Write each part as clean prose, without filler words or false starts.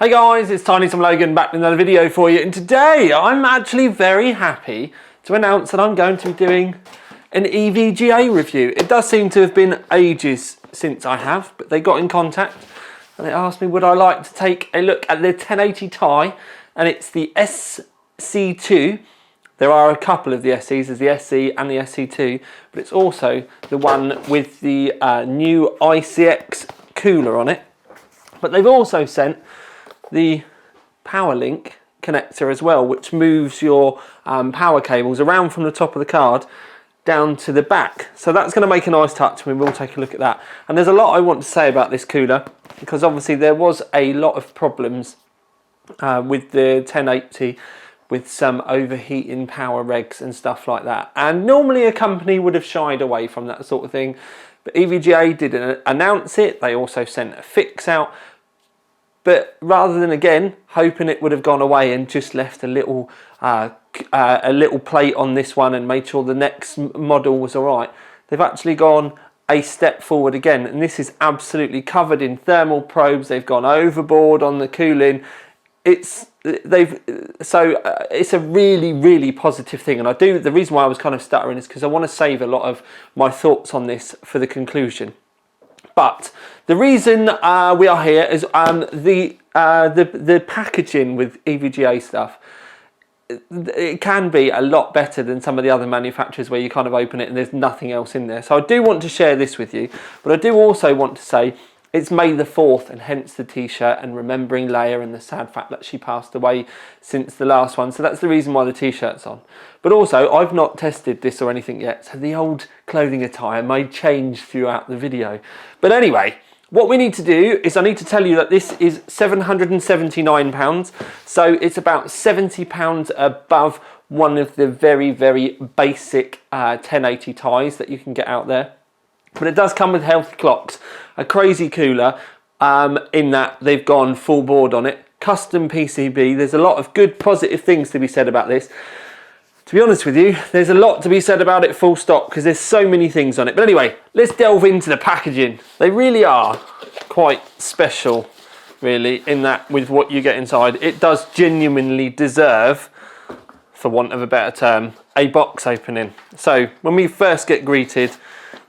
Hey guys, it's Tiny from Logan back with another video for you, and today I'm actually very happy to announce that I'm going to be doing an EVGA review. It does seem to have been ages since I have, but they got in contact and they asked me would I like to take a look at the 1080 Ti, and it's the SC2. There are a couple of the SCs, there's the SC and the SC2, but it's also the one with the new iCX cooler on it. But they've also sent the power link connector as well, which moves your power cables around from the top of the card down to the back. So that's going to make a nice touch. We will take a look at that. And there's a lot I want to say about this cooler, because obviously there was a lot of problems with the 1080 with some overheating power regs and stuff like that. And normally a company would have shied away from that sort of thing, but EVGA didn't announce it. They also sent a fix out. But rather than, again, hoping it would have gone away and just left a little plate on this one and made sure the next model was all right, they've actually gone a step forward again. And this is absolutely covered in thermal probes. They've gone overboard on the cooling. It's a really, really positive thing. And the reason why I was kind of stuttering is because I want to save a lot of my thoughts on this for the conclusion. But the reason we are here is the packaging with EVGA stuff. It can be a lot better than some of the other manufacturers where you kind of open it and there's nothing else in there. So I do want to share this with you, but I do also want to say it's May the 4th, and hence the t-shirt, and remembering Leia and the sad fact that she passed away since the last one. So that's the reason why the t-shirt's on. But also, I've not tested this or anything yet, so the old clothing attire may change throughout the video. But anyway, what we need to do is I need to tell you that this is £779. So it's about £70 above one of the very, very basic 1080 Tis that you can get out there. But it does come with healthy clocks, a crazy cooler in that they've gone full board on it, custom PCB. There's a lot of good positive things to be said about this. To be honest with you, there's a lot to be said about it full stop, because there's so many things on it. But anyway, let's delve into the packaging. They really are quite special, really, in that with what you get inside. It does genuinely deserve, for want of a better term, a box opening. So when we first get greeted,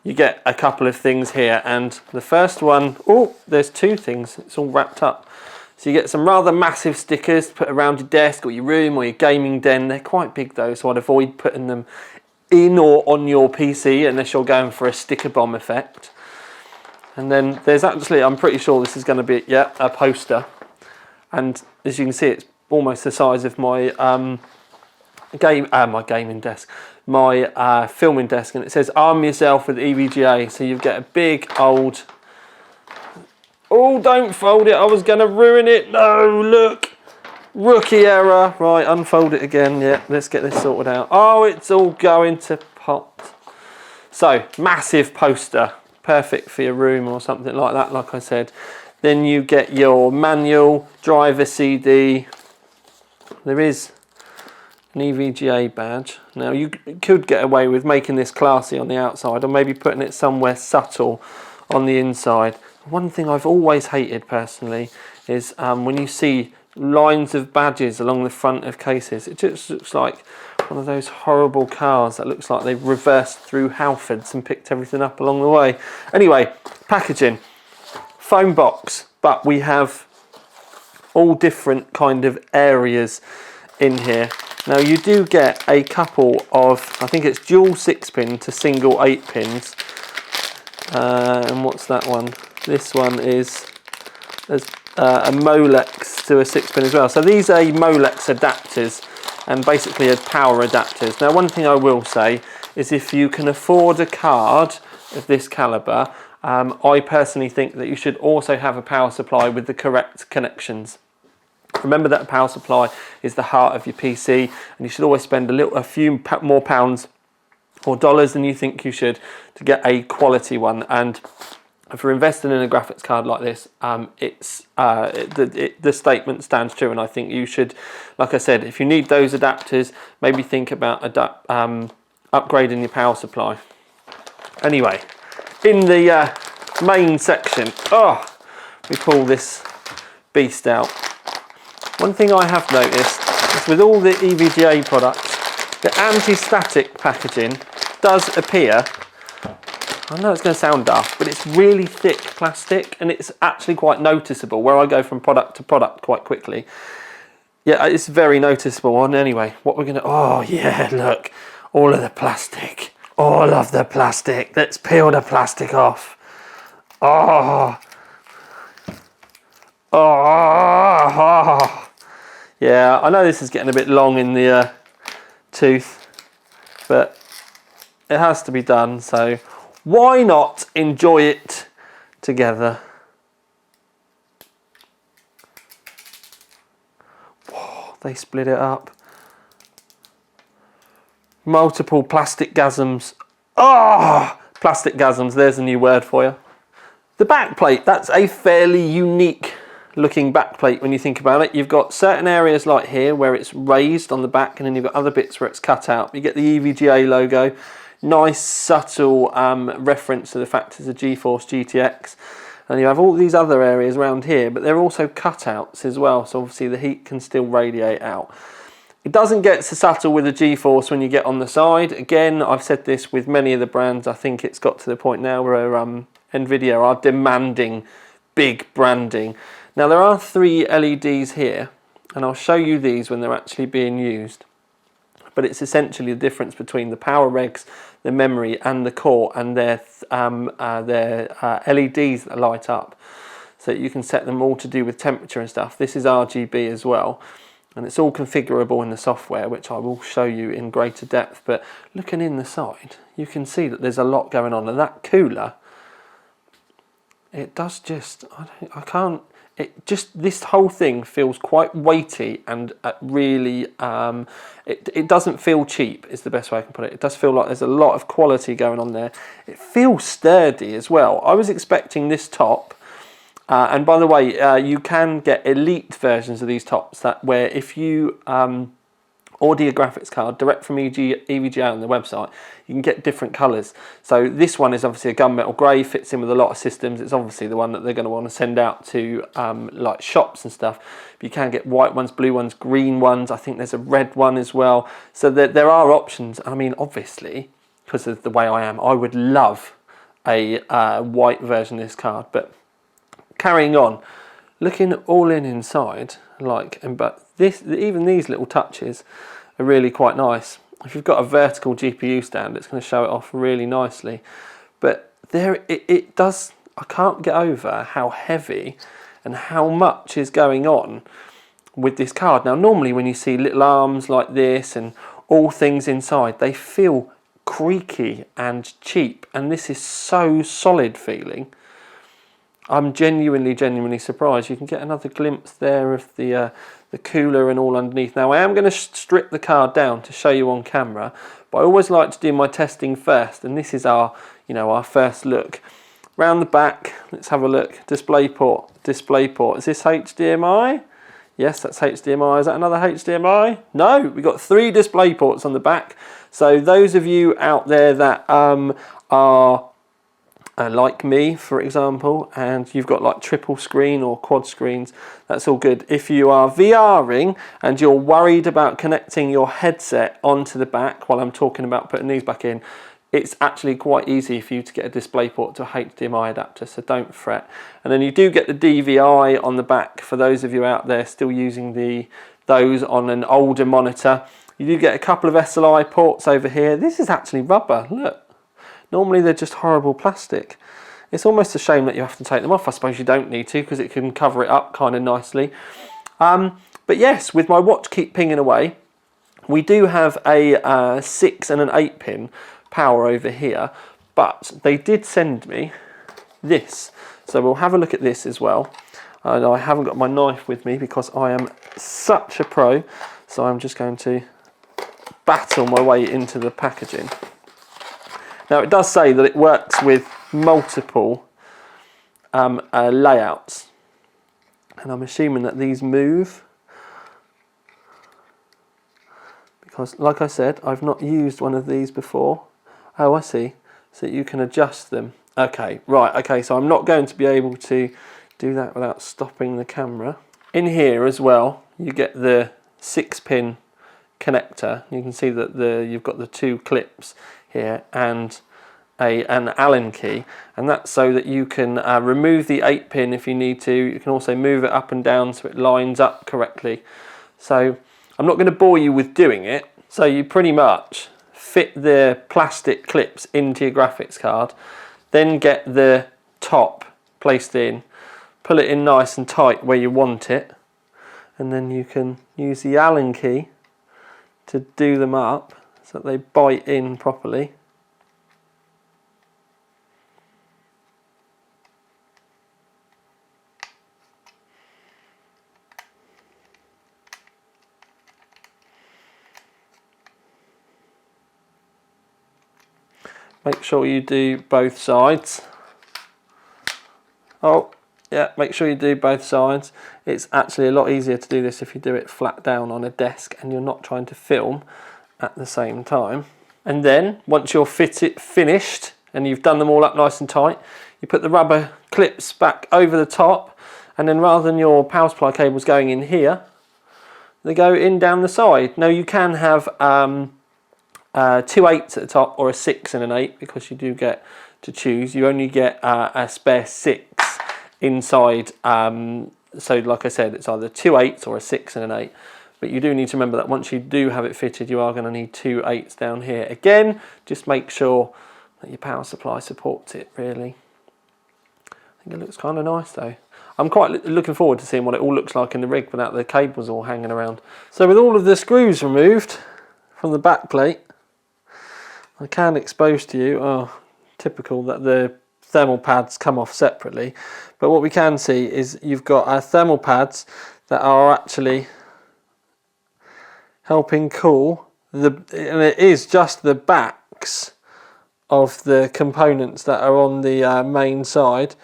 you get a couple of things here, and the first one, oh, there's two things, it's all wrapped up. So you get some rather massive stickers to put around your desk or your room or your gaming den. They're quite big though, so I'd avoid putting them in or on your PC unless you're going for a sticker bomb effect. And then there's actually, I'm pretty sure this is going to be, yeah, a poster. And as you can see, it's almost the size of my my gaming desk. My filming desk, and it says arm yourself with EVGA. So you get a big old, oh, don't fold it, I was gonna ruin it. No, look, rookie error. Right, unfold it again. Yeah, let's get this sorted out. Oh, it's all going to pot. So massive poster, perfect for your room or something like that, like I said. Then you get your manual, driver CD. There is an EVGA badge. Now you could get away with making this classy on the outside, or maybe putting it somewhere subtle on the inside. One thing I've always hated personally is when you see lines of badges along the front of cases. It just looks like one of those horrible cars that looks like they've reversed through Halfords and picked everything up along the way. Anyway, packaging, foam box, but we have all different kind of areas in here. Now you do get a couple of, I think it's dual 6-pin to single 8 pins. And what's that one? This one is a Molex to a 6-pin as well. So these are Molex adapters, and basically are power adapters. Now one thing I will say is if you can afford a card of this caliber, I personally think that you should also have a power supply with the correct connections. Remember that a power supply is the heart of your PC, and you should always spend a few more pounds or dollars than you think you should to get a quality one. And if you're investing in a graphics card like this, the statement stands true, and I think you should, like I said, if you need those adapters, maybe think about upgrading your power supply. Anyway, in the main section, we pull this beast out. One thing I have noticed is with all the EVGA products, the anti-static packaging does appear, I know it's going to sound daft, but it's really thick plastic and it's actually quite noticeable where I go from product to product quite quickly. Yeah, it's very noticeable. And anyway, what we're going to, oh yeah, look, all of the plastic, all of the plastic. Let's peel the plastic off. Oh, oh, yeah, I know this is getting a bit long in the tooth, but it has to be done, so why not enjoy it together? Whoa, they split it up. Multiple plastic gasms. Ah, oh, plastic gasms, there's a new word for you. The back plate, that's a fairly unique looking back plate when you think about it. You've got certain areas like here where it's raised on the back, and then you've got other bits where it's cut out. You get the EVGA logo, nice subtle reference to the fact it's a GeForce GTX, and you have all these other areas around here, but they're also cutouts as well, so obviously the heat can still radiate out. It doesn't get so subtle with the GeForce when you get on the side. Again, I've said this with many of the brands. I think it's got to the point now where NVIDIA are demanding big branding. Now there are 3 LEDs here, and I'll show you these when they're actually being used. But it's essentially the difference between the power regs, the memory and the core, and their LEDs that light up. So you can set them all to do with temperature and stuff. This is RGB as well. And it's all configurable in the software, which I will show you in greater depth. But looking in the side, you can see that there's a lot going on. And that cooler, it does just, this whole thing feels quite weighty and really, it doesn't feel cheap is the best way I can put it. It does feel like there's a lot of quality going on there. It feels sturdy as well. I was expecting this top, and by the way, you can get elite versions of these tops where if you order your graphics card direct from EVGA on the website, you can get different colours. So this one is obviously a gunmetal grey, fits in with a lot of systems. It's obviously the one that they're going to want to send out to like shops and stuff. But you can get white ones, blue ones, green ones. I think there's a red one as well. So there are options. I mean, obviously, because of the way I am, I would love a white version of this card. But carrying on, looking all inside, but even these little touches are really quite nice. If you've got a vertical GPU stand, it's going to show it off really nicely. But it does, I can't get over how heavy and how much is going on with this card. Now normally when you see little arms like this and all things inside, they feel creaky and cheap, and this is so solid feeling. I'm genuinely surprised. You can get another glimpse there of the cooler and all underneath. Now I am going to strip the card down to show you on camera, but I always like to do my testing first, and this is our first look. Round the back, let's have a look. Display port. Is this HDMI? Yes, that's HDMI. Is that another HDMI? No, we've got 3 display ports on the back. So those of you out there that are like me, for example, and you've got like triple screen or quad screens, that's all good. If you are VRing and you're worried about connecting your headset onto the back while I'm talking about putting these back in, it's actually quite easy for you to get a DisplayPort to a HDMI adapter, so don't fret. And then you do get the DVI on the back for those of you out there still using those on an older monitor. You do get a couple of SLI ports over here. This is actually rubber, look. Normally they're just horrible plastic. It's almost a shame that you have to take them off. I suppose you don't need to because it can cover it up kind of nicely. But yes, with my watch keep pinging away, we do have a 6 and an 8 pin power over here, but they did send me this. So we'll have a look at this as well. And I haven't got my knife with me because I am such a pro. So I'm just going to battle my way into the packaging. Now it does say that it works with multiple layouts, and I'm assuming that these move because, like I said, I've not used one of these before. Oh, I see. So you can adjust them. Okay, right, okay, so I'm not going to be able to do that without stopping the camera. In here as well, you get the 6-pin connector. You can see that you've got the 2 clips here and an Allen key, and that's so that you can remove the 8-pin if you need to. You can also move it up and down so it lines up correctly. So I'm not going to bore you with doing it. So you pretty much fit the plastic clips into your graphics card, then get the top placed in, pull it in nice and tight where you want it, and then you can use the Allen key to do them up so that they bite in properly. Make sure you do both sides. Oh, yeah, make sure you do both sides. It's actually a lot easier to do this if you do it flat down on a desk and you're not trying to film at the same time. And then, once you're finished and you've done them all up nice and tight, you put the rubber clips back over the top, and then rather than your power supply cables going in here, they go in down the side. Now you can have 2 8s at the top or a 6 and an 8, because you do get to choose. You only get a spare 6 inside, so like I said, it's either 2 8s or a 6 and an 8, but you do need to remember that once you do have it fitted, you are going to need 2 8s down here. Again, just make sure that your power supply supports it, really. I think it looks kind of nice though. I'm quite looking forward to seeing what it all looks like in the rig without the cables all hanging around. So with all of the screws removed from the back plate, I can expose to you, typical that the thermal pads come off separately, but what we can see is you've got thermal pads that are actually helping cool and it is just the backs of the components that are on the main side,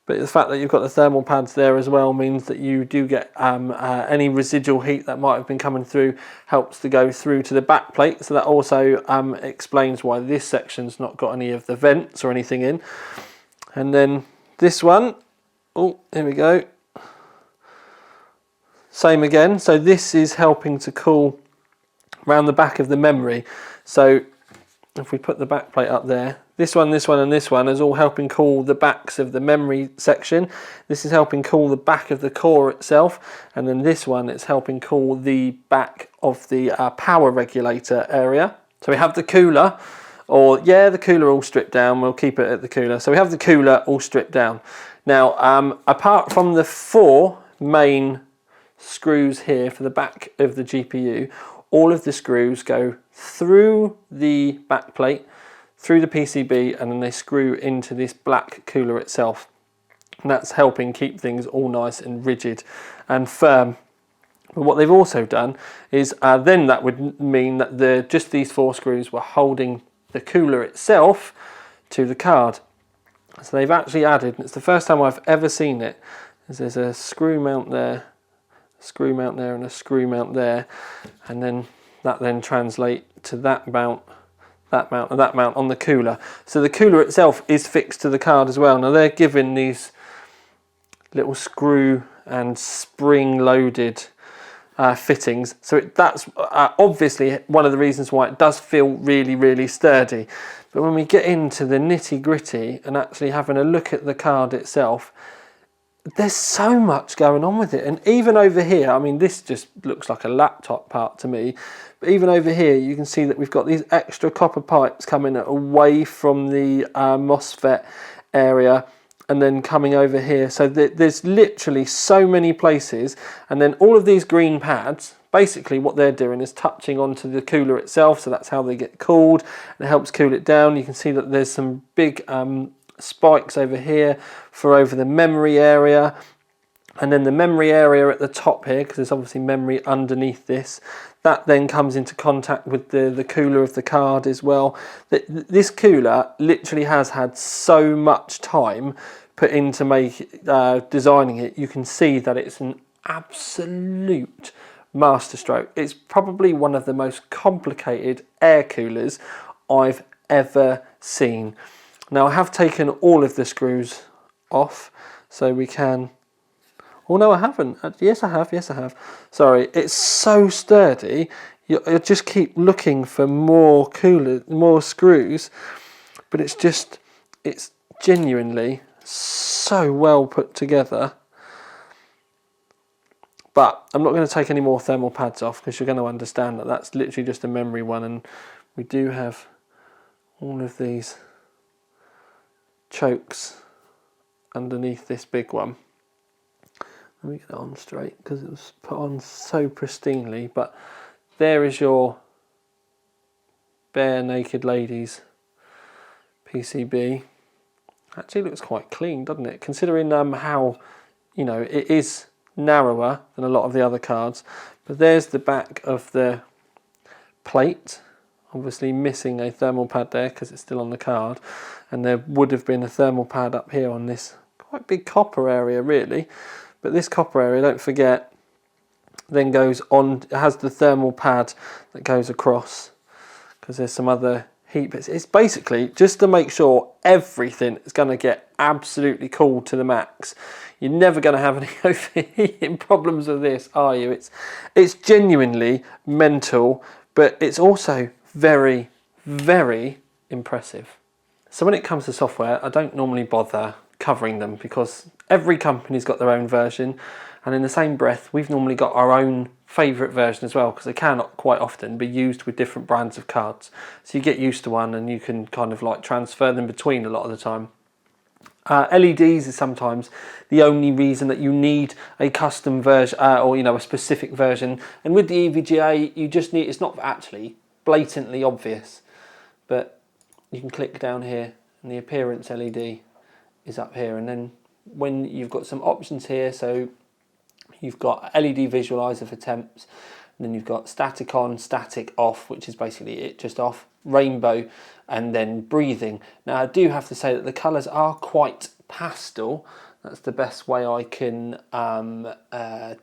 but the fact that you've got the thermal pads there as well means that you do get any residual heat that might have been coming through helps to go through to the back plate. So that also explains why this section's not got any of the vents or anything in. And then this one, oh, here we go. Same again. So this is helping to cool around the back of the memory. So if we put the back plate up there, this one and this one is all helping cool the backs of the memory section. This is helping cool the back of the core itself, and then this one is helping cool the back of the power regulator area. So we have the cooler, the cooler all stripped down. We'll keep it at the cooler. So we have the cooler all stripped down. Now, apart from the 4 main screws here for the back of the GPU, all of the screws go through the back plate, through the PCB, and then they screw into this black cooler itself. And that's helping keep things all nice and rigid and firm. But what they've also done is then that would mean that just these 4 screws were holding the cooler itself to the card. So they've actually added, and it's the first time I've ever seen it, is there's a screw mount there, a screw mount there, and a screw mount there, and then that then translates to that mount, and that mount on the cooler. So the cooler itself is fixed to the card as well. Now they're given these little screw and spring loaded fittings, so that's obviously one of the reasons why it does feel really, really sturdy. But when we get into the nitty gritty and actually having a look at the card itself, there's so much going on with it. And even over here, I mean, this just looks like a laptop part to me, but even over here you can see that we've got these extra copper pipes coming away from the MOSFET area and then coming over here. So there's literally so many places, and then all of these green pads, basically what they're doing is touching onto the cooler itself, so that's how they get cooled, and it helps cool it down. You can see that there's some big spikes over here for over the memory area, and then the memory area at the top here, because there's obviously memory underneath this, that then comes into contact with the cooler of the card as well. This cooler literally has had so much time put into designing it. You can see that it's an absolute masterstroke. It's probably one of the most complicated air coolers I've ever seen. Now I have taken all of the screws off so we can Oh no, I haven't. Yes, I have. Yes, I have. Sorry, it's so sturdy. You just keep looking for more more screws, but it's genuinely so well put together. But I'm not going to take any more thermal pads off because you're going to understand that that's literally just a memory one, and we do have all of these chokes underneath this big one. Let me get it on straight because it was put on so pristinely, but there is your bare naked ladies PCB. Actually looks quite clean, doesn't it? Considering how, you know, it is narrower than a lot of the other cards. But there's the back of the plate, obviously missing a thermal pad there because it's still on the card, and there would have been a thermal pad up here on this quite big copper area really. But this copper area, don't forget, then goes on, it has the thermal pad that goes across because there's some other heat bits. It's basically just to make sure everything is going to get absolutely cooled to the max. You're never going to have any overheating problems with this, are you? It's genuinely mental, but it's also very, very impressive. So when it comes to software, I don't normally bother covering them because every company's got their own version, and in the same breath we've normally got our own favourite version as well, because they cannot quite often be used with different brands of cards, so you get used to one and you can kind of like transfer them between a lot of the time. LEDs is sometimes the only reason that you need a custom version or a specific version, and with the EVGA you just need, it's not actually blatantly obvious, but you can click down here and the appearance LED is up here, and then when you've got some options here, so you've got LED visualizer for temps, and then you've got static on, static off, which is basically it, just off, rainbow, and then breathing. Now I do have to say that the colours are quite pastel. That's the best way I can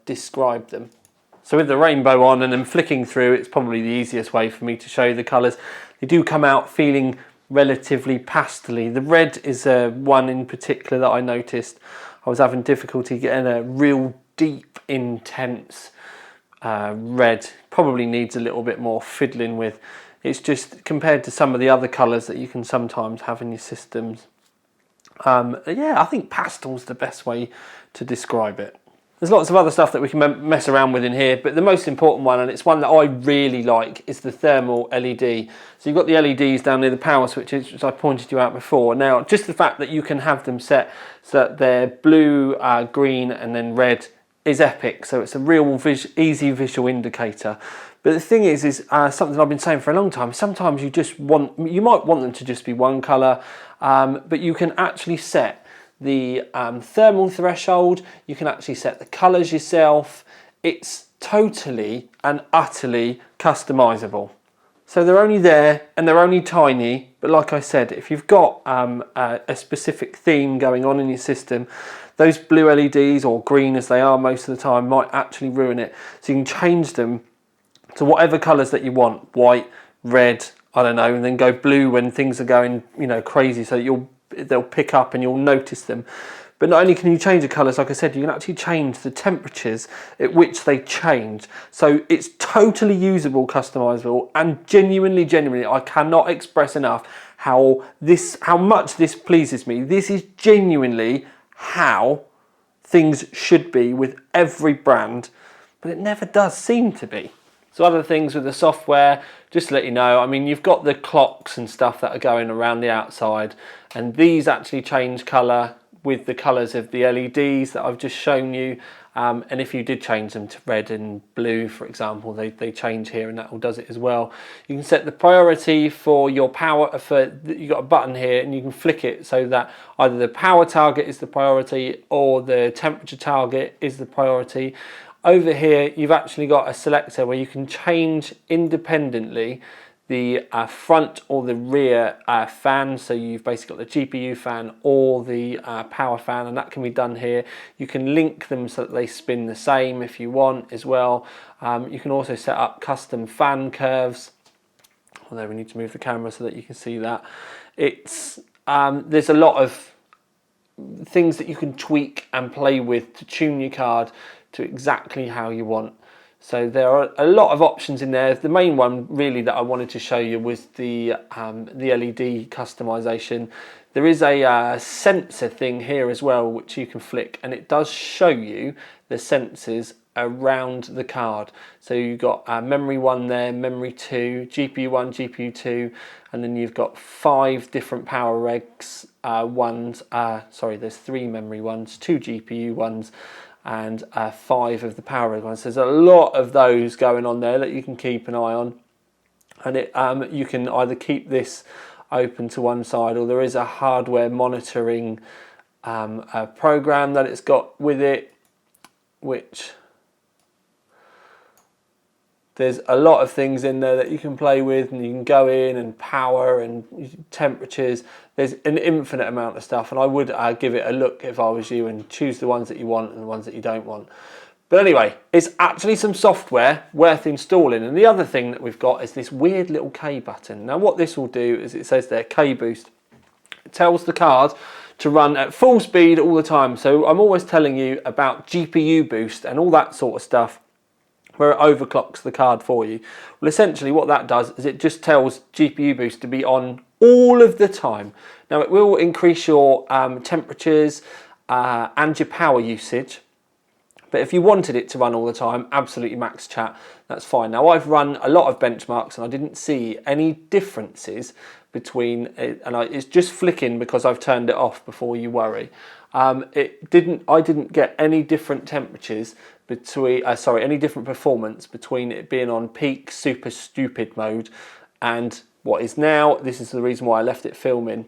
describe them. So with the rainbow on and then flicking through, it's probably the easiest way for me to show you the colours. They do come out feeling relatively pastel-y. The red is one in particular that I noticed. I was having difficulty getting a real deep, intense red. Probably needs a little bit more fiddling with. It's just compared to some of the other colours that you can sometimes have in your systems. Yeah, I think pastel's the best way to describe it. There's lots of other stuff that we can mess around with in here, but the most important one, and it's one that I really like, is the thermal LED. So you've got the LEDs down near the power switches, which I pointed you out before. Now, just the fact that you can have them set so that they're blue, green, and then red is epic. So it's a real easy visual indicator. But the thing is something I've been saying for a long time. Sometimes you might want them to just be one colour, but you can actually set the thermal threshold, you can actually set the colours yourself. It's totally and utterly customizable. So they're only there and they're only tiny, but like I said, if you've got a specific theme going on in your system, those blue LEDs, or green as they are most of the time, might actually ruin it. So you can change them to whatever colours that you want, white, red, I don't know, and then go blue when things are going crazy, so they'll pick up and you'll notice them. But not only can you change the colours, like I said, you can actually change the temperatures at which they change. So it's totally usable, customizable, and genuinely, I cannot express enough how much this pleases me. This is genuinely how things should be with every brand, but it never does seem to be. So other things with the software, just to let you know, I mean, you've got the clocks and stuff that are going around the outside, and these actually change colour with the colours of the LEDs that I've just shown you. And if you did change them to red and blue, for example, they change here, and that all does it as well. You can set the priority for your power. You've got a button here, and you can flick it so that either the power target is the priority or the temperature target is the priority. Over here, you've actually got a selector where you can change independently the front or the rear fan. So you've basically got the GPU fan or the power fan, and that can be done here. You can link them so that they spin the same if you want as well. You can also set up custom fan curves. Although we need to move the camera so that you can see that. There's a lot of things that you can tweak and play with to tune your card to exactly how you want. So there are a lot of options in there. The main one really that I wanted to show you was the LED customization. There is a sensor thing here as well, which you can flick, and it does show you the sensors around the card. So you've got memory 1 there, memory 2, GPU 1, GPU 2, and then you've got 5 different power regs ones. Sorry, there's 3 memory ones, 2 GPU ones, and 5 of the power reg ones. So there's a lot of those going on there that you can keep an eye on, and you can either keep this open to one side, or there is a hardware monitoring program that it's got with it, which there's a lot of things in there that you can play with, and you can go in and power and temperatures. There's an infinite amount of stuff, and I would give it a look if I was you and choose the ones that you want and the ones that you don't want. But anyway, it's actually some software worth installing. And the other thing that we've got is this weird little K button. Now what this will do is, it says there, K boost. It tells the card to run at full speed all the time. So I'm always telling you about GPU boost and all that sort of stuff, where it overclocks the card for you. Well, essentially what that does is it just tells GPU boost to be on all of the time. Now it will increase your temperatures and your power usage, but if you wanted it to run all the time, absolutely max chat, that's fine. Now I've run a lot of benchmarks and I didn't see any differences between it, and it's just flicking because I've turned it off before you worry. I didn't get any different temperatures between, any different performance between it being on peak super stupid mode and what is now, this is the reason why I left it filming,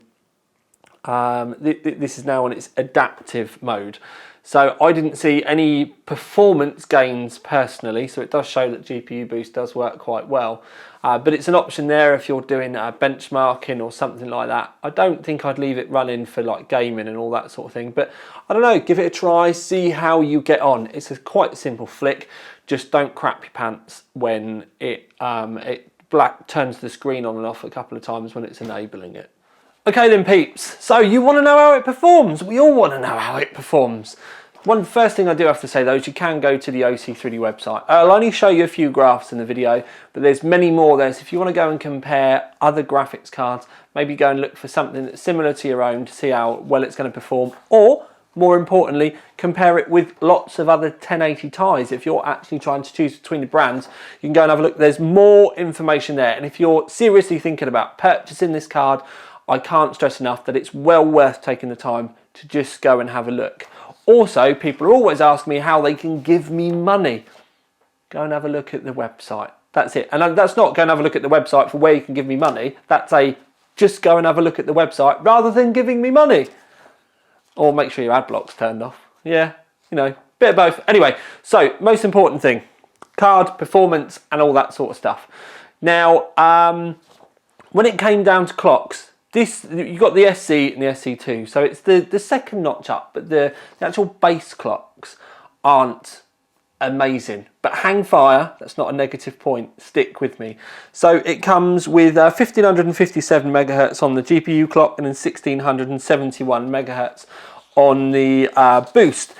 this is now on its adaptive mode. So I didn't see any performance gains personally, so it does show that GPU boost does work quite well. But it's an option there if you're doing benchmarking or something like that. I don't think I'd leave it running for like gaming and all that sort of thing, but I don't know, give it a try, see how you get on. It's a quite simple flick, just don't crap your pants when it turns the screen on and off a couple of times when it's enabling it. Okay then peeps, so you want to know how it performs? We all want to know how it performs. First thing I do have to say though is you can go to the OC3D website. I'll only show you a few graphs in the video, but there's many more there. So if you want to go and compare other graphics cards, maybe go and look for something that's similar to your own to see how well it's going to perform, or more importantly, compare it with lots of other 1080 Ti's. If you're actually trying to choose between the brands, you can go and have a look. There's more information there. And if you're seriously thinking about purchasing this card, I can't stress enough that it's well worth taking the time to just go and have a look. Also, people are always asking me how they can give me money. Go and have a look at the website. That's it. And that's not go and have a look at the website for where you can give me money. That's just go and have a look at the website rather than giving me money. Or make sure your ad block's turned off. Yeah, you know, bit of both. Anyway, so most important thing, card, performance and all that sort of stuff. Now, when it came down to clocks, you got the SC and the SC2, so it's the second notch up, but the actual base clocks aren't amazing. But hang fire, that's not a negative point, stick with me. So it comes with 1557 megahertz on the GPU clock and then 1671 megahertz on the boost.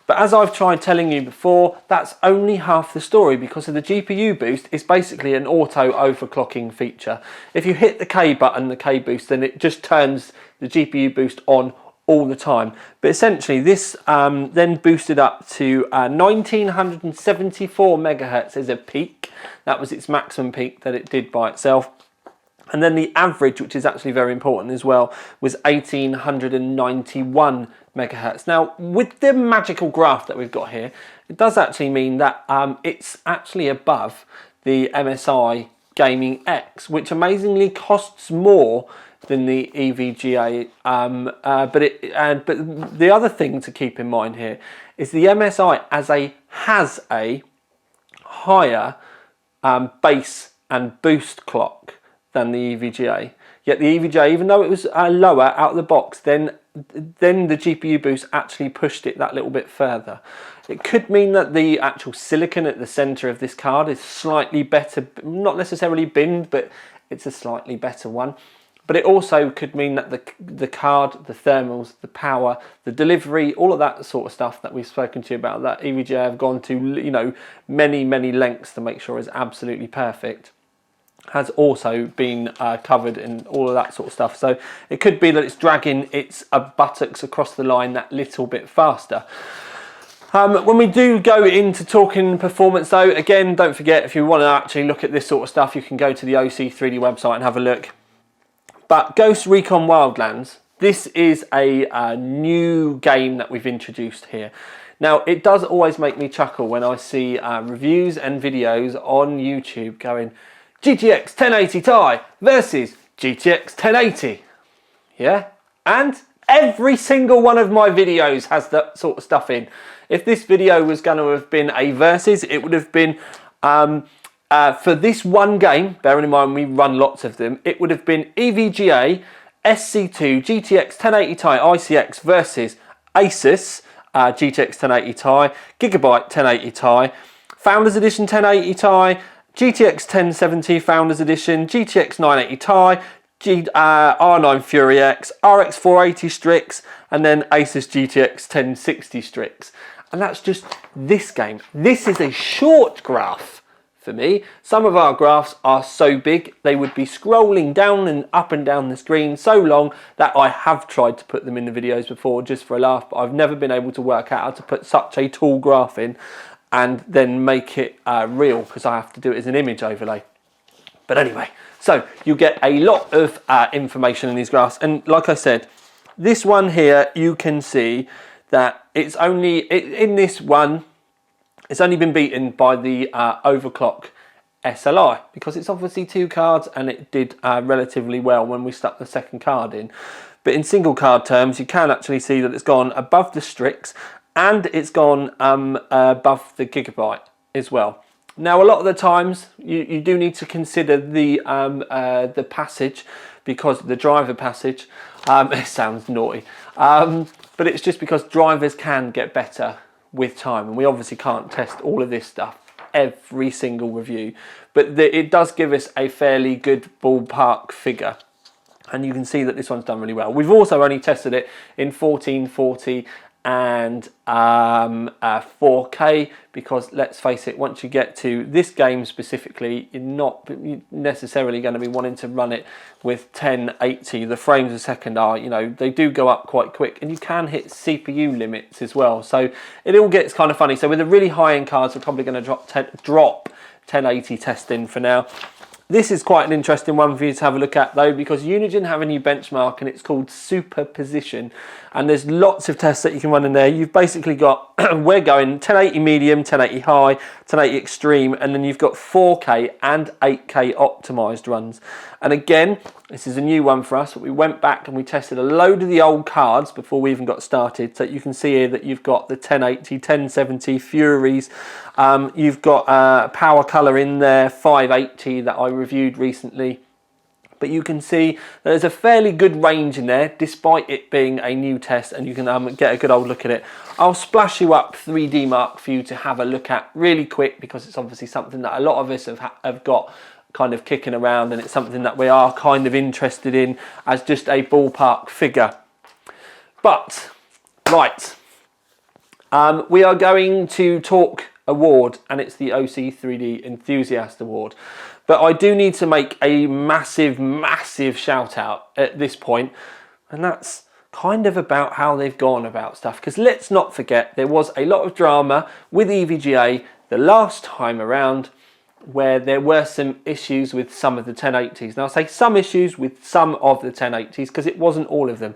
But as I've tried telling you before, that's only half the story, because of the GPU boost is basically an auto overclocking feature. If you hit the K button, the K boost, then it just turns the GPU boost on all the time. But essentially this then boosted up to 1974 megahertz as a peak. That was its maximum peak that it did by itself. And then the average, which is actually very important as well, was 1891 megahertz. Now, with the magical graph that we've got here, it does actually mean that it's actually above the MSI Gaming X, which amazingly costs more than the EVGA. But the other thing to keep in mind here is the MSI has a higher base and boost clock than the EVGA. Yet the EVGA, even though it was lower out of the box, then the GPU boost actually pushed it that little bit further. It could mean that the actual silicon at the center of this card is slightly better, not necessarily binned, but it's a slightly better one. but it also could mean that the card, the thermals, the power, the delivery, all of that sort of stuff that we've spoken to you about, that EVGA have gone to, you know, many lengths to make sure is absolutely perfect, has also been covered in all of that sort of stuff. So it could be that it's dragging its buttocks across the line that little bit faster. When we do go into talking performance though, again, don't forget, if you want to actually look at this sort of stuff, you can go to the OC3D website and have a look. But Ghost Recon Wildlands, this is a new game that we've introduced here. Now, it does always make me chuckle when I see reviews and videos on YouTube going, GTX 1080 Ti versus GTX 1080. Yeah, and every single one of my videos has that sort of stuff in. If this video was going to have been a versus, it would have been, for this one game, bearing in mind we run lots of them, it would have been EVGA SC2 GTX 1080 Ti iCX versus Asus GTX 1080 Ti, Gigabyte 1080 Ti, Founders Edition 1080 Ti, GTX 1070 Founders Edition, GTX 980 Ti, R9 Fury X, RX 480 Strix, and then Asus GTX 1060 Strix. And that's just this game. This is a short graph for me. Some of our graphs are so big, they would be scrolling down and up and down the screen so long that I have tried to put them in the videos before just for a laugh, but I've never been able to work out how to put such a tall graph in and then make it real, because I have to do it as an image overlay. But anyway, so you get a lot of information in these graphs, and like I said, this one here, you can see that it's only, in this one, it's only been beaten by the overclock SLI, because it's obviously two cards and it did relatively well when we stuck the second card in. But in single card terms, you can actually see that it's gone above the Strix and it's gone above the Gigabyte as well. Now, a lot of the times you do need to consider the passage, because the driver passage, it sounds naughty, but it's just because drivers can get better with time, and we obviously can't test all of this stuff every single review, but it does give us a fairly good ballpark figure. And you can see that this one's done really well. We've also only tested it in 1440 and 4K, because let's face it, once you get to this game specifically, you're not necessarily going to be wanting to run it with 1080. The frames a second are, you know, they do go up quite quick, and you can hit CPU limits as well, so it all gets kind of funny. So with the really high-end cards, we're probably going to drop 1080 testing for now. This is quite an interesting one for you to have a look at though, because Unigine have a new benchmark and it's called superposition, and there's lots of tests that you can run in there. You've basically got, we're going 1080 medium, 1080 high, 1080 extreme, and then you've got 4K and 8K optimized runs. And again, this is a new one for us, but we went back and we tested a load of the old cards before we even got started. So you can see here that you've got the 1080, 1070 Furies, you've got power color in there, 580 that I reviewed recently. But you can see there's a fairly good range in there, despite it being a new test, and you can get a good old look at it. I'll splash you up 3D Mark for you to have a look at really quick, because it's obviously something that a lot of us have got kind of kicking around, and it's something that we are kind of interested in as just a ballpark figure. But, right, we are going to talk award, and it's the OC3D Enthusiast Award. But I do need to make a massive shout out at this point, and that's kind of about how they've gone about stuff. Because let's not forget, there was a lot of drama with EVGA the last time around, where there were some issues with some of the 1080s. Now I say some issues with some of the 1080s because it wasn't all of them.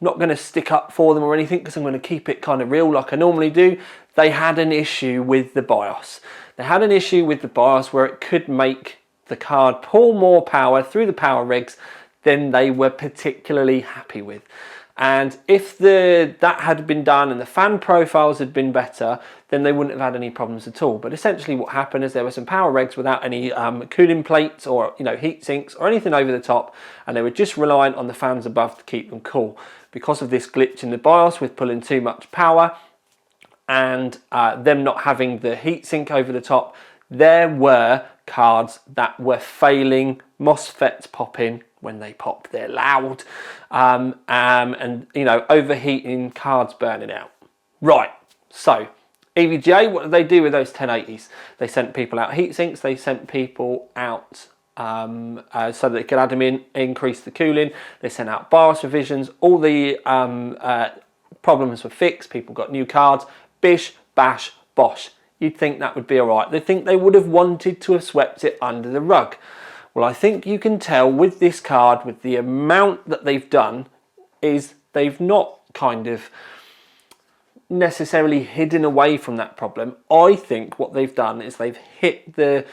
I'm not going to stick up for them or anything, because I'm going to keep it kind of real like I normally do. They had an issue with the BIOS. They had an issue with the BIOS where it could make the card pull more power through the power regs than they were particularly happy with. And if that had been done and the fan profiles had been better, then they wouldn't have had any problems at all. But essentially what happened is there were some power regs without any cooling plates or heat sinks or anything over the top, and they were just reliant on the fans above to keep them cool. Because of this glitch in the BIOS with pulling too much power and them not having the heat sink over the top, there were cards that were failing, MOSFETs popping, when they pop, they're loud, and you know, overheating, cards burning out. Right, so EVGA, what did they do with those 1080s? They sent people out heat sinks, they sent people out so that they could add them in, increase the cooling. They sent out BIOS revisions, all the problems were fixed, people got new cards, bish, bash, bosh. You'd think that would be all right. They think they would have wanted to have swept it under the rug. Well, I think you can tell with this card, with the amount that they've done, is they've not kind of necessarily hidden away from that problem. I think what they've done is they've hit the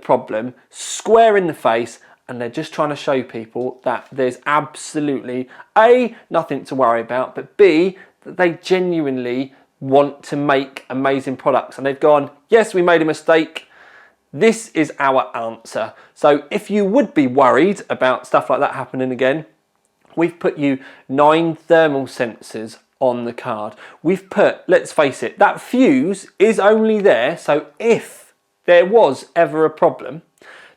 problem square in the face, and they're just trying to show people that there's absolutely A, nothing to worry about, but B, that they genuinely want to make amazing products. And they've gone, yes, we made a mistake. This is our answer. So if you would be worried about stuff like that happening again, we've put you 9 thermal sensors on the card. We've put, let's face it, that fuse is only there so if there was ever a problem,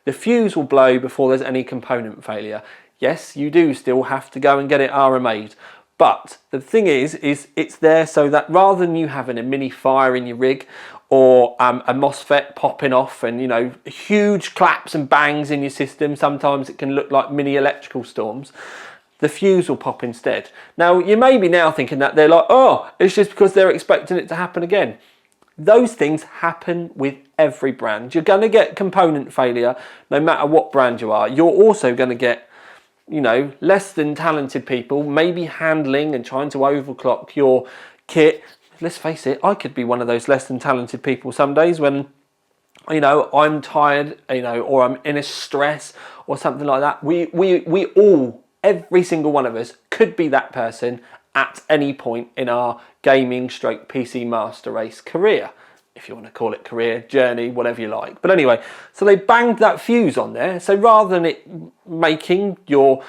the fuse will blow before there's any component failure. Yes, you do still have to go and get it RMA'd, but the thing is it's there so that rather than you having a mini fire in your rig or a MOSFET popping off and, you know, huge claps and bangs in your system, sometimes it can look like mini electrical storms, the fuse will pop instead. Now, you may be now thinking that they're like, oh, it's just because they're expecting it to happen again. Those things happen with every brand. You're going to get component failure no matter what brand you are. You're also going to get, you know, less than talented people maybe handling and trying to overclock your kit. Let's face it, I could be one of those less than talented people some days when, you know, I'm tired, you know, or I'm in a stress or something like that. We all, every single one of us could be that person at any point in our gaming stroke PC master race career, if you want to call it career, journey, whatever you like. But anyway, so they banged that fuse on there. So rather than it making your,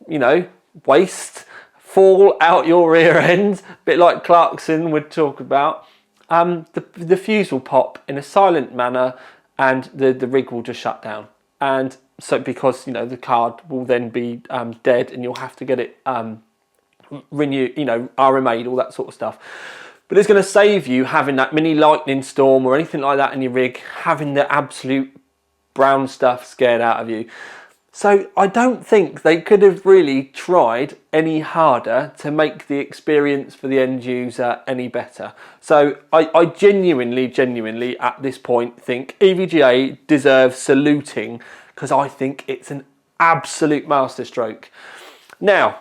you know, waste fall out your rear end, a bit like Clarkson would talk about, the fuse will pop in a silent manner and the rig will just shut down. And so because, you know, the card will then be dead and you'll have to get it renew, you know, RMA'd, all that sort of stuff. But it's going to save you having that mini lightning storm or anything like that in your rig, having the absolute brown stuff scared out of you. So I don't think they could have really tried any harder to make the experience for the end user any better. So I genuinely at this point think EVGA deserves saluting, because I think it's an absolute masterstroke. Now,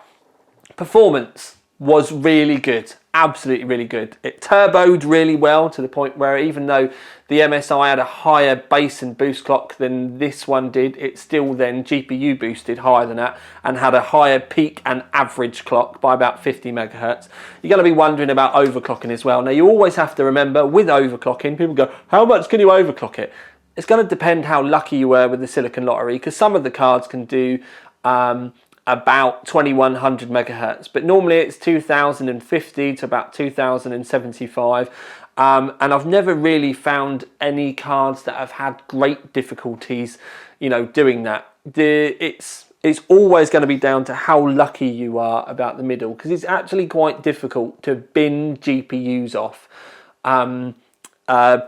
performance was really good, absolutely really good. It turboed really well to the point where even though the MSI had a higher base and boost clock than this one did, it still then GPU boosted higher than that and had a higher peak and average clock by about 50 megahertz. You're going to be wondering about overclocking as well. Now, you always have to remember with overclocking, people go, how much can you overclock it? It's going to depend how lucky you were with the Silicon Lottery, because some of the cards can do about 2100 megahertz, but normally it's 2050 to about 2075. And I've never really found any cards that have had great difficulties, you know, doing that. It's always going to be down to how lucky you are about the middle, because it's actually quite difficult to bin GPUs off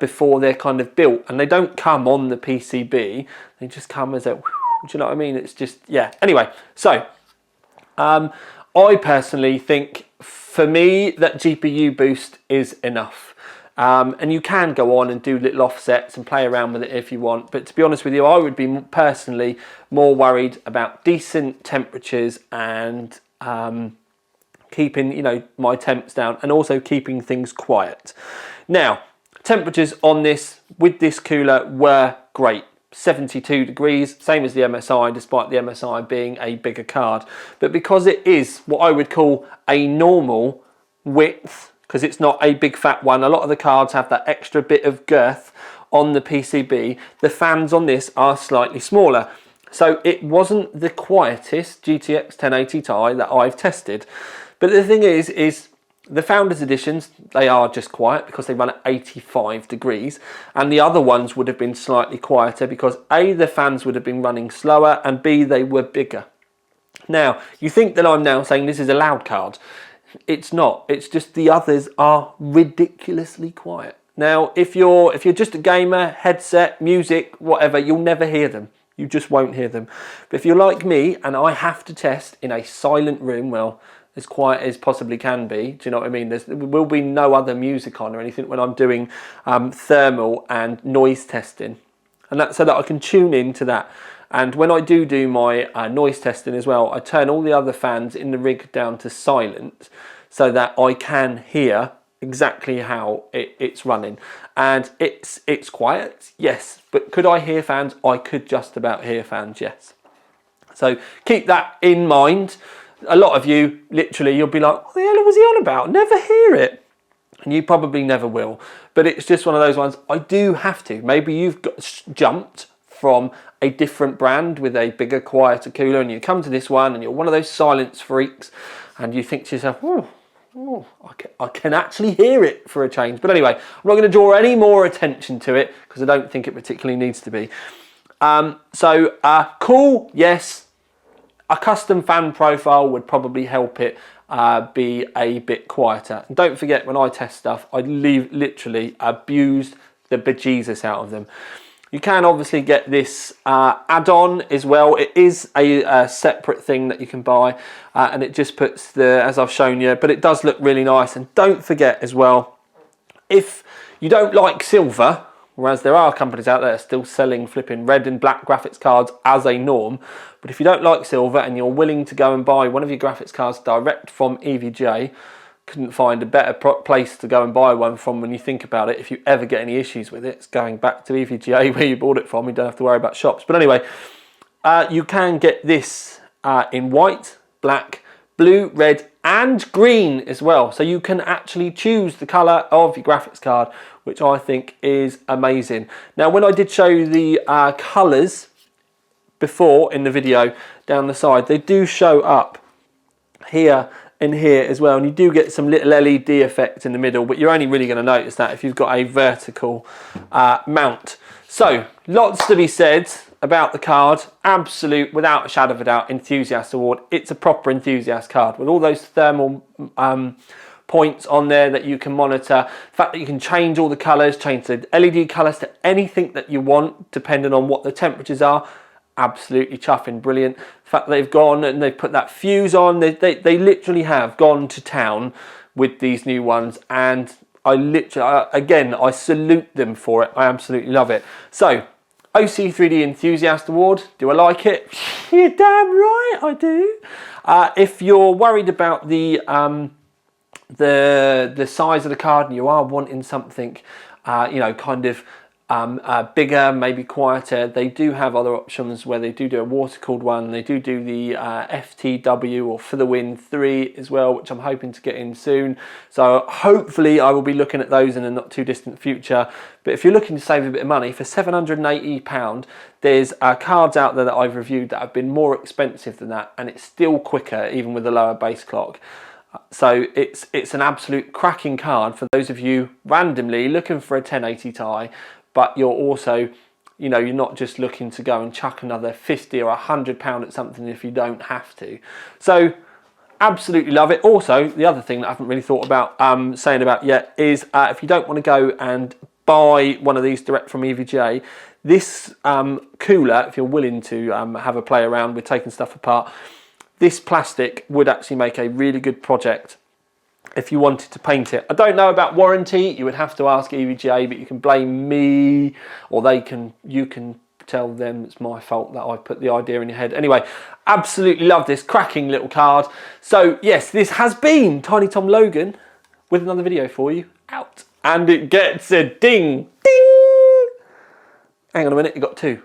before they're kind of built, and they don't come on the PCB, they just come as a, do you know what I mean? It's just, yeah. Anyway, so I personally think for me that GPU boost is enough. And you can go on and do little offsets and play around with it if you want. But to be honest with you, I would be personally more worried about decent temperatures and keeping, you know, my temps down, and also keeping things quiet. Now, temperatures on this with this cooler were great. 72 degrees, same as the MSI, despite the MSI being a bigger card. But because it is what I would call a normal width, because it's not a big fat one, a lot of the cards have that extra bit of girth on the PCB. The fans on this are slightly smaller. So it wasn't the quietest GTX 1080 Ti that I've tested. But the thing is the Founders Editions, they are just quiet because they run at 85 degrees. And the other ones would have been slightly quieter because A, the fans would have been running slower, and B, they were bigger. Now, you think that I'm now saying this is a loud card. It's not. It's just the others are ridiculously quiet. Now, if you're just a gamer, headset, music, whatever, you'll never hear them. You just won't hear them. But if you're like me and I have to test in a silent room, well, as quiet as possibly can be, do you know what I mean? There will be no other music on or anything when I'm doing thermal and noise testing. And that's so that I can tune into that. And when I do my noise testing as well, I turn all the other fans in the rig down to silent so that I can hear exactly how it's running. And it's quiet, yes. But could I hear fans? I could just about hear fans, yes. So keep that in mind. A lot of you, literally, you'll be like, what the hell was he on about? Never hear it. And you probably never will. But it's just one of those ones, I do have to. Maybe you've jumped from a different brand with a bigger, quieter cooler, and you come to this one and you're one of those silence freaks and you think to yourself, I can actually hear it for a change. But anyway, I'm not going to draw any more attention to it because I don't think it particularly needs to be. Cool, yes. A custom fan profile would probably help it be a bit quieter. And don't forget, when I test stuff, I literally abuse the bejesus out of them. You can obviously get this add-on as well. It is a separate thing that you can buy, and it just puts as I've shown you, but it does look really nice. And don't forget as well, if you don't like silver, whereas there are companies out there still selling flipping red and black graphics cards as a norm, but if you don't like silver and you're willing to go and buy one of your graphics cards direct from EVGA, couldn't find a better place to go and buy one from when you think about it. If you ever get any issues with it, it's going back to EVGA where you bought it from. You don't have to worry about shops. But anyway, you can get this in white, black, blue, red and green as well. So you can actually choose the colour of your graphics card, which I think is amazing. Now, when I did show you the colours before in the video down the side, they do show up here and here as well, and you do get some little LED effect in the middle, but you're only really going to notice that if you've got a vertical mount. So lots to be said about the card. Absolute, without a shadow of a doubt, enthusiast award. It's a proper enthusiast card with all those thermal points on there that you can monitor. The fact that you can change all the colours, change the LED colours to anything that you want depending on what the temperatures are. Absolutely chuffing brilliant. The fact that they've gone and they've put that fuse on, they literally have gone to town with these new ones, and I literally, again, I salute them for it. I absolutely love it. So, OC3D Enthusiast Award, do I like it? You're damn right I do. If you're worried about the size of the card and you are wanting something, kind of bigger, maybe quieter, they do have other options where they do a water-cooled one. They do the FTW or For the Win 3 as well, which I'm hoping to get in soon. So hopefully I will be looking at those in a not too distant future. But if you're looking to save a bit of money, for £780, there's cards out there that I've reviewed that have been more expensive than that, and it's still quicker even with a lower base clock. So it's an absolute cracking card for those of you randomly looking for a 1080 Ti, but you're also, you're not just looking to go and chuck another 50 or £100 at something if you don't have to. So absolutely love it. Also, the other thing that I haven't really thought about saying about yet is if you don't want to go and buy one of these direct from EVGA, this cooler, if you're willing to have a play around with taking stuff apart, this plastic would actually make a really good project if you wanted to paint it. I don't know about warranty. You would have to ask EVGA, but you can blame me, or you can tell them it's my fault that I put the idea in your head. Anyway, absolutely love this cracking little card. So yes, this has been Tiny Tom Logan with another video for you out. And it gets a ding, ding. Hang on a minute, you got two.